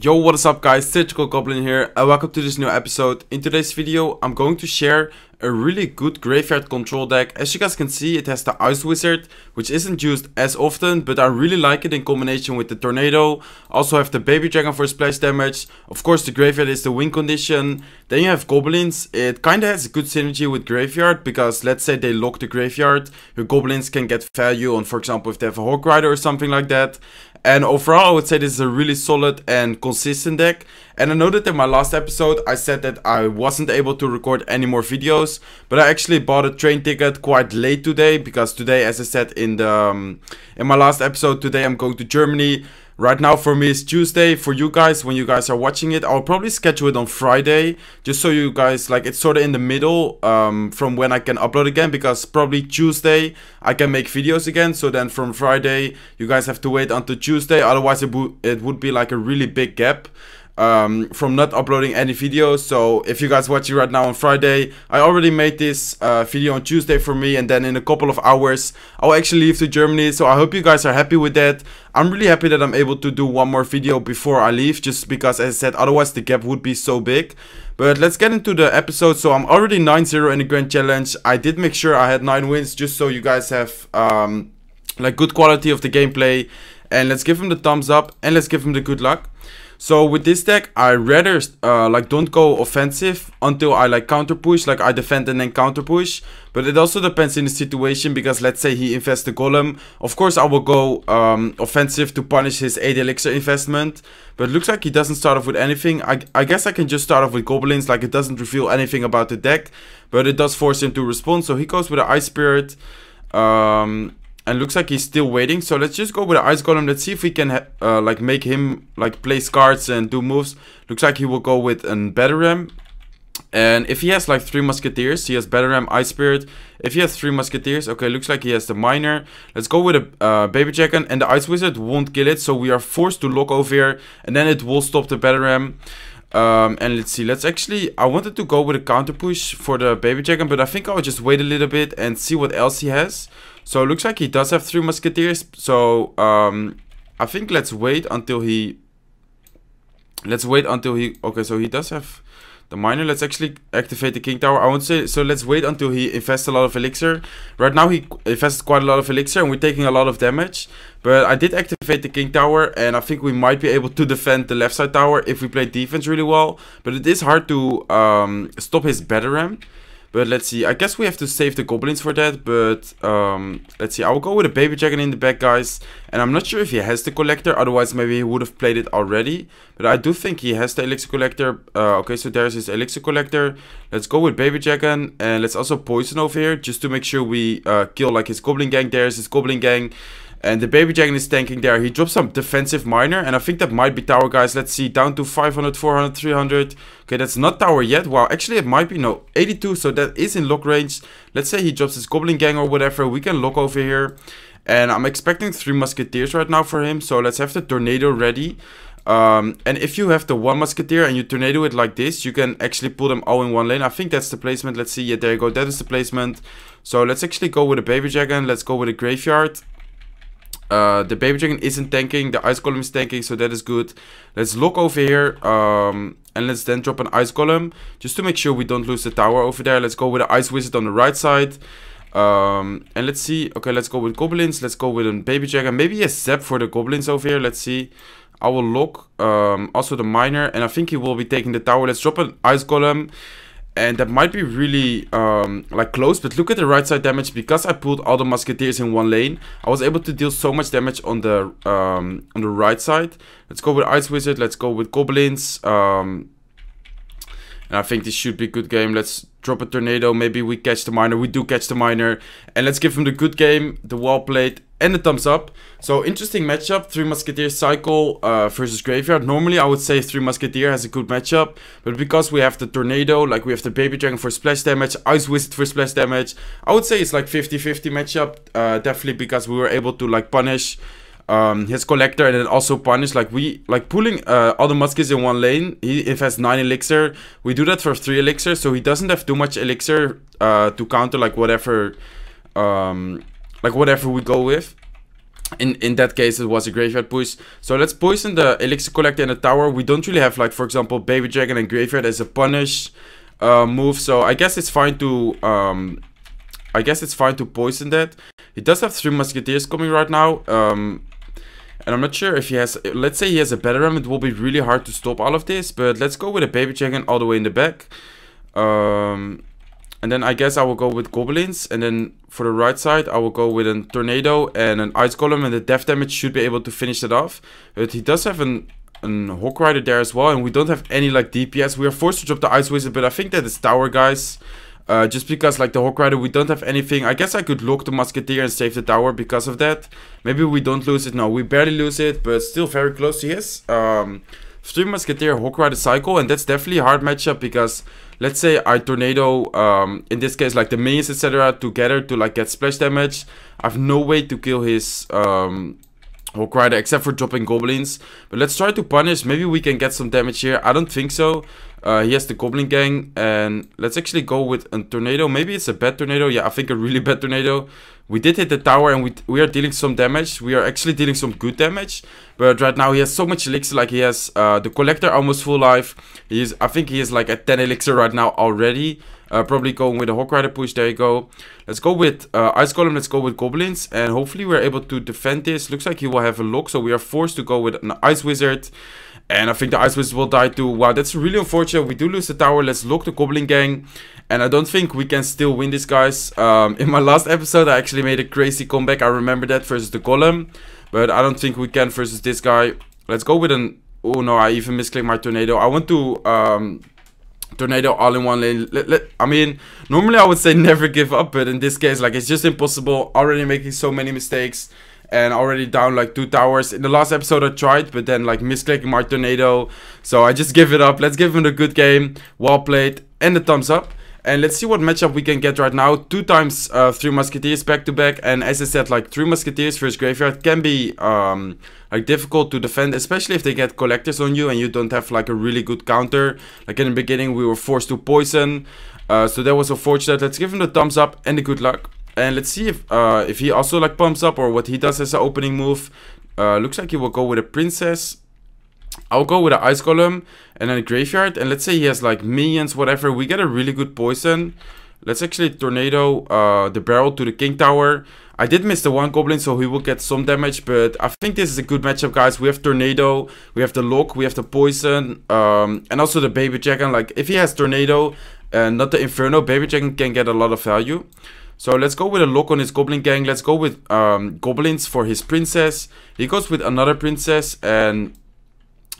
Yo, what is up guys, SurgicalGoblin here and welcome to this new episode. In today's video I'm going to share a really good graveyard control deck. As you guys can see, it has the Ice Wizard, which isn't used as often, but I really like it in combination with the Tornado. Also have the Baby Dragon for splash damage. Of course the graveyard is the win condition. Then you have Goblins. It kinda has a good synergy with graveyard, because let's say they lock the graveyard, your Goblins can get value on, for example, if they have a Hawk Rider or something like that. And overall I would say this is a really solid and consistent deck. And I know that in my last episode I said that I wasn't able to record any more videos, but I actually bought a train ticket quite late today, because today, as I said in my last episode, today I'm going to Germany. Right now for me it's Tuesday. For you guys, when you guys are watching it, I'll probably schedule it on Friday, just so you guys, like, it's sort of in the middle from when I can upload again, because probably Tuesday I can make videos again. So then from Friday you guys have to wait until Tuesday, otherwise it would be like a really big gap from not uploading any videos. So if you guys watching right now on Friday, I already made this video on Tuesday for me, and then in a couple of hours I'll actually leave to Germany. So I hope you guys are happy with that. I'm really happy that I'm able to do one more video before I leave, just because, as I said, otherwise the gap would be so big. But let's get into the episode. So I'm already 9-0 in the Grand Challenge. I did make sure I had 9 wins, just so you guys have like good quality of the gameplay. And let's give him the thumbs up and let's give him the good luck. So with this deck, I rather like don't go offensive until I like counter push, like I defend and then counter push. But it also depends in the situation, because let's say he invests the golem. Of course I will go offensive to punish his 8 elixir investment. But it looks like he doesn't start off with anything. I guess I can just start off with goblins, like it doesn't reveal anything about the deck. But it does force him to respond, so he goes with an Ice Spirit. And looks like he's still waiting, so let's just go with the Ice Golem. Let's see if we can like make him like place cards and do moves. Looks like he will go with a Battle Ram. And if he has like 3 Musketeers, he has Battle Ram, Ice Spirit. If he has 3 Musketeers, okay, looks like he has the Miner. Let's go with a Baby Dragon, and the Ice Wizard won't kill it, so we are forced to lock over here, and then it will stop the Battle Ram. And let's see, I wanted to go with a counter push for the Baby Dragon, but I think I'll just wait a little bit and see what else he has. So it looks like he does have 3 Musketeers. So I think let's wait until he okay, so he does have the Miner. Let's actually activate the King Tower. I won't say, so let's wait until he invests a lot of elixir. Right now he invests quite a lot of elixir and we're taking a lot of damage. But I did activate the King Tower, and I think we might be able to defend the left side tower if we play defense really well. But it is hard to stop his Battle Ram. But let's see, I guess we have to save the Goblins for that. But let's see, I will go with a Baby Dragon in the back, guys. And I'm not sure if he has the Collector, otherwise maybe he would have played it already. But I do think he has the Elixir Collector. Okay, so there's his Elixir Collector. Let's go with Baby Dragon, and let's also poison over here, just to make sure we kill like his Goblin Gang. There's his Goblin Gang. And the Baby Dragon is tanking there. He drops some defensive Miner, and I think that might be tower, guys. Let's see, down to 500, 400, 300. Okay, that's not tower yet. Wow, actually it might be, no, 82, so that is in lock range. Let's say he drops his Goblin Gang or whatever. We can lock over here. And I'm expecting 3 Musketeers right now for him, so let's have the Tornado ready. And if you have the 1 Musketeer and you Tornado it like this, you can actually pull them all in one lane. I think that's the placement. Let's see, yeah, there you go, that is the placement. So let's actually go with a Baby Dragon. Let's go with a Graveyard. The Baby Dragon isn't tanking, the Ice Golem is tanking, so that is good. Let's lock over here, and let's then drop an Ice Golem, just to make sure we don't lose the tower over there. Let's go with the Ice Wizard on the right side. And let's see, okay, let's go with Goblins, let's go with a Baby Dragon, maybe a Zap for the Goblins over here. Let's see, I will lock also the Miner, and I think he will be taking the tower. Let's drop an Ice Golem. And that might be really like close, but look at the right side damage. Because I pulled all the Musketeers in one lane, I was able to deal so much damage on the right side. Let's go with Ice Wizard, let's go with Goblins. And I think this should be a good game. Let's drop a Tornado, maybe we catch the Miner. We do catch the Miner, and let's give him the good game, the wall plate, and the thumbs up. So interesting matchup, 3 Musketeer cycle versus Graveyard. Normally I would say 3 Musketeer has a good matchup, but because we have the Tornado, like we have the Baby Dragon for splash damage, Ice Wizard for splash damage, I would say it's like 50-50 matchup. Definitely because we were able to like punish his Collector, and then also punish, like we like pulling all the muskets in one lane. He invests 9 elixir, we do that for 3 elixir, so he doesn't have too much elixir to counter like whatever we go with. In that case, it was a graveyard push. So let's poison the elixir collector in the tower. We don't really have, like, for example, baby dragon and graveyard as a punish move. So I guess it's fine to poison that. He does have 3 musketeers coming right now. And I'm not sure if he has, let's say he has a better ram, it will be really hard to stop all of this. But let's go with a baby dragon all the way in the back. And then I guess I will go with goblins. And then for the right side, I will go with a tornado and an ice golem. And the death damage should be able to finish it off. But he does have an hawk rider there as well. And we don't have any, like, DPS. We are forced to drop the ice wizard. But I think that is tower, guys. Just because, like, the hawk rider, we don't have anything. I guess I could lock the musketeer and save the tower because of that. Maybe we don't lose it. No, we barely lose it. But still very close to his. 3 musketeer hawk rider cycle. And that's definitely a hard matchup because... let's say I tornado, in this case, like the minions, etc. together to, like, get splash damage. I have no way to kill his hawk rider except for dropping goblins. But let's try to punish. Maybe we can get some damage here. I don't think so. He has the goblin gang. And let's actually go with a tornado. Maybe it's a bad tornado. Yeah, I think a really bad tornado. We did hit the tower and we are dealing some damage. We are actually dealing some good damage. But right now he has so much elixir. Like, he has the collector almost full life. I think he is like at 10 elixir right now already. Probably going with a hawk rider push. There you go. Let's go with ice golem. Let's go with goblins. And hopefully we're able to defend this. Looks like he will have a lock. So we are forced to go with an ice wizard. And I think the ice wizard will die too. Wow, that's really unfortunate. We do lose the tower. Let's lock the goblin gang. And I don't think we can still win this, guys. In my last episode, I actually made a crazy comeback. I remember that versus the golem. But I don't think we can versus this guy. Let's go with an... oh no, I even misclicked my tornado. I want to... tornado all in one lane. I mean, normally I would say never give up. But in this case, like, it's just impossible. Already making so many mistakes. And already down like 2 towers. In the last episode I tried, but then like misclicking my tornado. So I just give it up. Let's give him a good game. Well played. And a thumbs up. And let's see what matchup we can get right now. 2 times 3 musketeers back to back. And as I said, like 3 musketeers versus graveyard can be like difficult to defend. Especially if they get collectors on you and you don't have like a really good counter. Like in the beginning we were forced to poison. So that was unfortunate. Let's give him the thumbs up and the good luck. And let's see if he also like pumps up or what he does as an opening move. Looks like he will go with a princess. I'll go with an ice golem and then a graveyard. And let's say he has like minions, whatever. We get a really good poison. Let's actually tornado the barrel to the king tower. I did miss the 1 goblin, so he will get some damage. But I think this is a good matchup, guys. We have tornado, we have the lock, we have the poison, and also the baby dragon. Like if he has tornado and not the inferno, baby dragon can get a lot of value. So let's go with a lock on his goblin gang. Let's go with goblins for his princess. He goes with another princess. And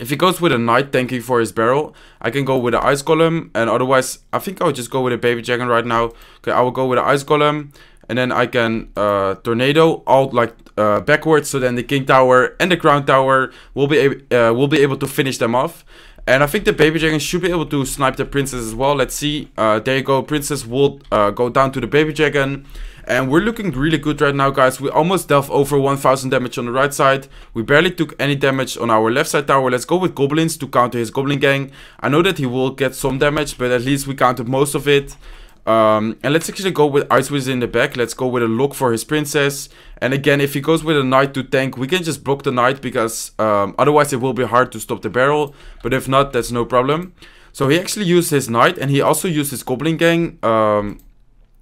if he goes with a knight tanking for his barrel, I can go with an ice golem. And otherwise, I think I would just go with a baby dragon right now. Okay, I will go with an ice golem. And then I can tornado all like backwards. So then the king tower and the crown tower will be able to finish them off. And I think the baby dragon should be able to snipe the princess as well. Let's see. There you go. Princess will go down to the baby dragon. And we're looking really good right now, guys. We almost dealt over 1000 damage on the right side. We barely took any damage on our left side tower. Let's go with goblins to counter his goblin gang. I know that he will get some damage, but at least we counted most of it. And let's actually go with ice wizard in the back. Let's go with a lock for his princess. And again, if he goes with a knight to tank, we can just block the knight because otherwise it will be hard to stop the barrel. But if not, that's no problem. So he actually used his knight and he also used his goblin gang.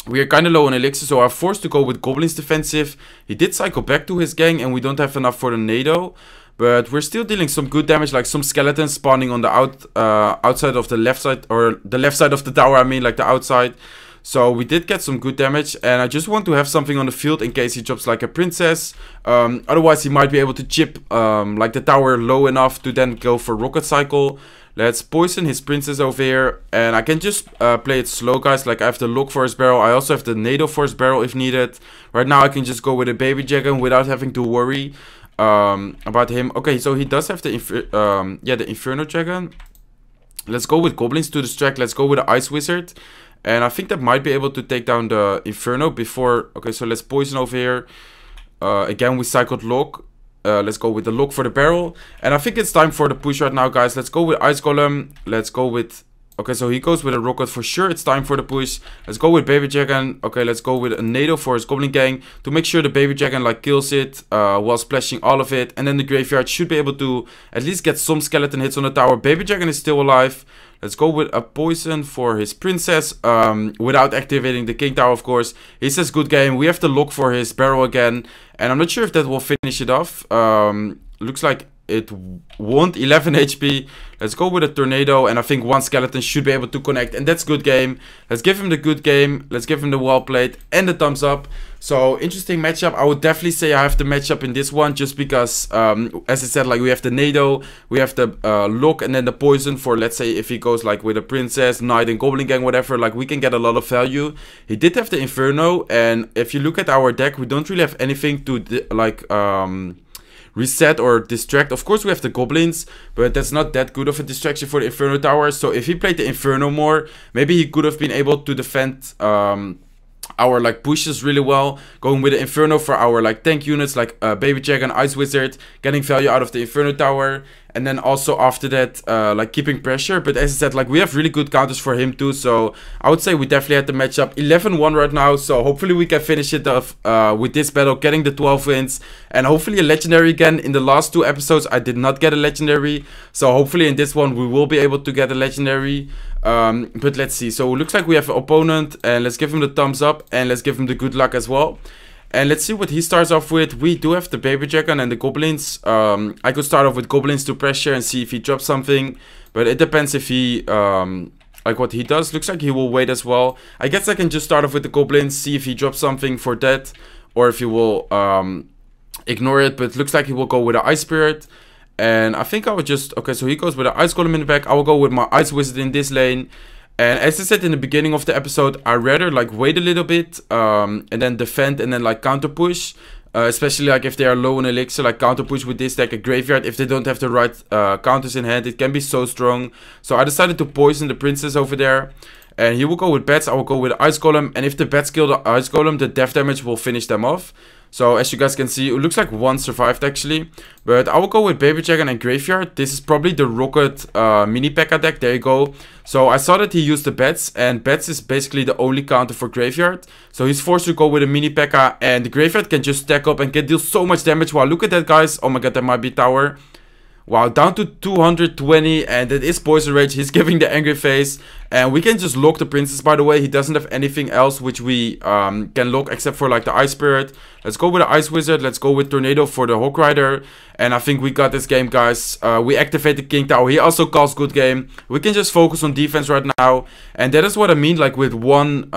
We are kind of low on elixir, so I'm forced to go with goblins defensive. He did cycle back to his gang and we don't have enough for the nado. But we're still dealing some good damage, like some skeletons spawning on the outside of the left side, or the left side of the tower, I mean, like the outside. So we did get some good damage, and I just want to have something on the field in case he drops like a princess. Otherwise, he might be able to chip like the tower low enough to then go for rocket cycle. Let's poison his princess over here, and I can just play it slow, guys. Like I have the lock for his barrel, I also have the nado for his barrel if needed. Right now, I can just go with a baby dragon without having to worry about him. Okay, so he does have the inferno dragon. Let's go with goblins to distract. Let's go with the ice wizard, and I think that might be able to take down the inferno before. Okay, so let's poison over here. Again, we cycled lock. Let's go with the lock for the barrel, and I think it's time for the push right now, guys. Let's go with ice golem. Let's go with Okay, so he goes with a rocket for sure. It's time for the push. Let's go with Baby Dragon. Okay, let's go with a NATO for his Goblin Gang to make sure the Baby Dragon like kills it while splashing all of it. And then the Graveyard should be able to at least get some skeleton hits on the tower. Baby Dragon is still alive. Let's go with a poison for his princess without activating the king tower, of course. He says good game. We have to look for his barrel again. And I'm not sure if that will finish it off. Looks like it won't. 11 HP. Let's go with a tornado. And I think one skeleton should be able to connect. And that's good game. Let's give him the good game. Let's give him the well played and the thumbs up. So interesting matchup. I would definitely say I have the matchup in this one. Just because, as I said, like we have the NATO. We have the lock and then the poison for, let's say, if he goes like with a princess, knight and goblin gang, whatever. Like we can get a lot of value. He did have the inferno. And if you look at our deck, we don't really have anything to like... reset or distract. Of course we have the goblins, but that's not that good of a distraction for the Inferno Tower. So if he played the Inferno more, maybe he could have been able to defend our like pushes really well, going with the Inferno for our like tank units like Baby Dragon, Ice Wizard, getting value out of the Inferno Tower, and then also after that like keeping pressure. But as I said, like we have really good counters for him too, so I would say we definitely had the matchup. 11-1 right now, so hopefully we can finish it off with this battle, getting the 12 wins, and hopefully a legendary again. In the last 2 episodes I did not get a legendary, so hopefully in this one we will be able to get a legendary. But let's see. So it looks like we have an opponent, and let's give him the thumbs up and let's give him the good luck as well. And let's see what he starts off with. We do have the Baby Dragon and the Goblins. I could start off with Goblins to pressure and see if he drops something, but it depends if he like what he does. Looks like he will wait as well. I guess I can just start off with the Goblins, see if he drops something for that, or if he will ignore it. But it looks like he will go with an Ice Spirit. And I think I would just... Okay, so he goes with an Ice Golem in the back. I will go with my Ice Wizard in this lane. And as I said in the beginning of the episode, I rather like wait a little bit and then defend and then like counter push. Especially like if they are low on elixir, like counter push with this deck, a graveyard. If they don't have the right counters in hand, it can be so strong. So I decided to poison the princess over there. And he will go with bats. I will go with Ice Golem. And if the bats kill the Ice Golem, the death damage will finish them off. So as you guys can see, it looks like one survived actually. But I will go with Baby Dragon and Graveyard. This is probably the Rocket mini P.E.K.K.A deck. There you go. So I saw that he used the bats. And bats is basically the only counter for Graveyard. So he's forced to go with a mini P.E.K.K.A. And the Graveyard can just stack up and can deal so much damage. Wow, look at that guys. Oh my god, that might be tower. Wow, down to 220, and it is Poison Rage. He's giving the angry face, and we can just lock the princess, by the way. He doesn't have anything else which we can lock except for like the Ice Spirit. Let's go with the Ice Wizard. Let's go with Tornado for the Hawk Rider, and I think we got this game, guys. We activate the King Tower. He also calls good game. We can just focus on defense right now, and that is what I mean, like with one...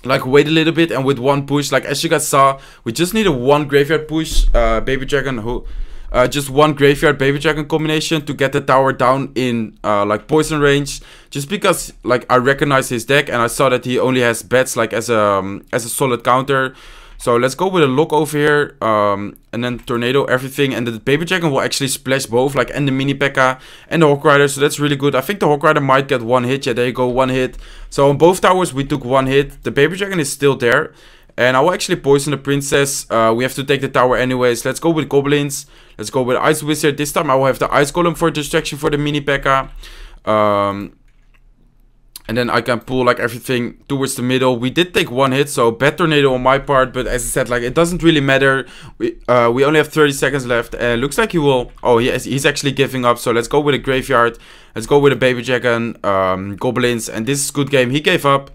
like wait a little bit, and with one push, like as you guys saw, we just need a one Graveyard push, Baby Dragon, who... just one Graveyard Baby Dragon combination to get the tower down in like poison range. Just because like I recognize his deck and I saw that he only has bats like as a solid counter. So let's go with a lock over here, and then Tornado everything, and the Baby Dragon will actually splash both, like, and the mini P.E.K.K.A and the Hawk Rider. So that's really good. I think the Hawk Rider might get one hit. Yeah, there you go, one hit. So on both towers we took one hit. The Baby Dragon is still there. And I will actually poison the princess. We have to take the tower anyways. Let's go with goblins. Let's go with Ice Wizard. This time I will have the Ice Golem for distraction for the mini P.E.K.K.A. And then I can pull like everything towards the middle. We did take one hit, so bad tornado on my part. But as I said, like it doesn't really matter. We only have 30 seconds left. And looks like he will... Oh, he's actually giving up. So let's go with a graveyard. Let's go with a Baby Dragon, goblins. And this is good game. He gave up.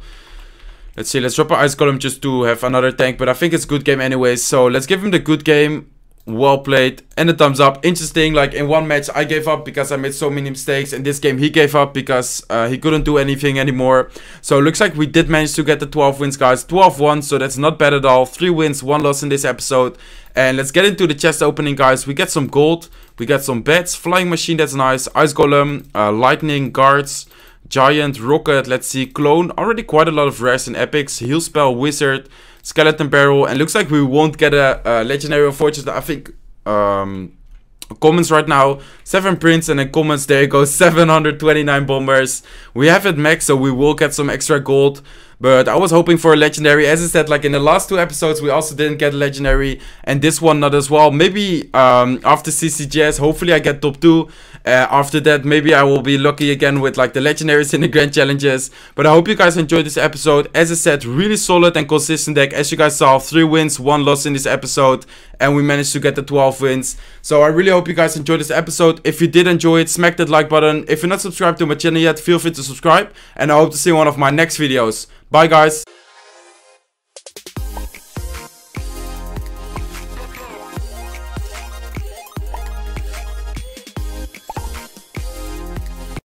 Let's see, let's drop an Ice Golem just to have another tank. But I think it's a good game anyways. So let's give him the good game. Well played. And a thumbs up. Interesting, like in one match I gave up because I made so many mistakes. In this game he gave up because he couldn't do anything anymore. So it looks like we did manage to get the 12 wins, guys. 12-1, so that's not bad at all. 3 wins, 1 loss in this episode. And let's get into the chest opening, guys. We get some gold. We got some bats. Flying machine, that's nice. Ice Golem. Lightning, guards. Giant, rocket, let's see, clone, already quite a lot of rares and epics, heal spell, wizard, skeleton barrel, and looks like we won't get a legendary, unfortunately. I think commons right now, 7 prints, and then commons, there you go, 729 bombers. We have it max, so we will get some extra gold. But I was hoping for a legendary. As I said, like in the last 2 episodes, we also didn't get a legendary. And this one not as well. Maybe after CCGS, hopefully I get top 2. After that, maybe I will be lucky again with like the legendaries in the grand challenges. But I hope you guys enjoyed this episode. As I said, really solid and consistent deck. As you guys saw, 3 wins, 1 loss in this episode, and we managed to get the 12 wins. So I really hope you guys enjoyed this episode. If you did enjoy it, smack that like button. If you're not subscribed to my channel yet, feel free to subscribe, and I hope to see you in one of my next videos. Bye guys.